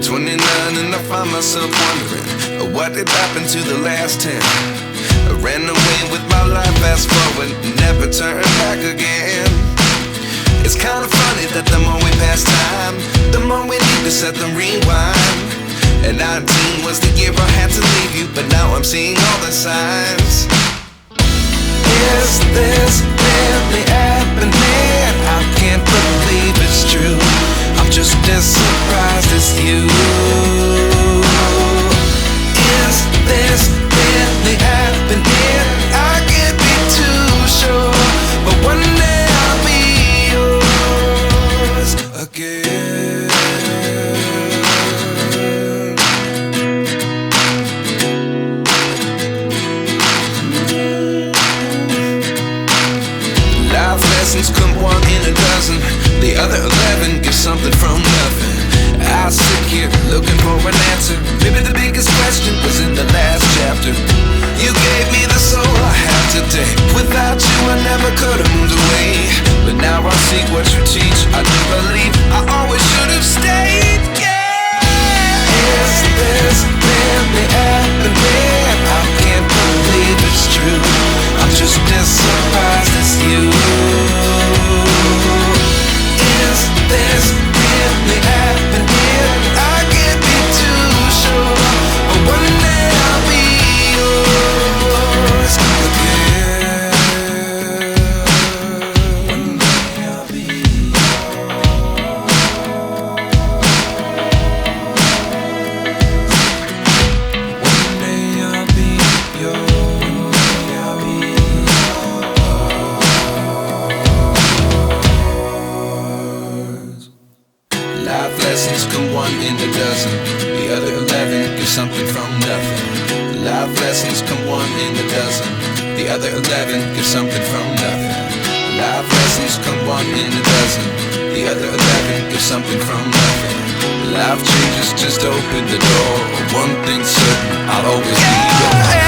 29 and I find myself wondering what did happen to the last 10. I ran away with my life, fast forward, never turn back again. It's kind of funny that the more we pass time, the more we need to set them rewind. And 19 was the year I had to leave you, but now I'm seeing all the signs. Is this really happening? I can't believe it's true. I'm just as surprised as you. Is this really happening? I can't be too sure, but one day I'll be yours again. Life lessons come one in a dozen, the other 11 give something from nothing. I sit here looking for an answer. Maybe the biggest question was in the last chapter. You gave me the soul I have today. Without you I never could have moved away. But now I see what you teach. I do believe I always should have stayed. Yeah. Is this really happening? I can't believe it's true. I'm just as surprised as you. Is this really happening? I can't be too sure, but one day I'll be yours again. One day I'll be yours. One day I'll be yours. One day I'll be yours. Life lessons come one in a dozen, the other 11 give something from nothing. Life lessons come one in a dozen, the other 11 give something from nothing. Life lessons come one in a dozen, the other 11 give something from nothing. Life changes just open the door. One thing's certain, I'll always be yours.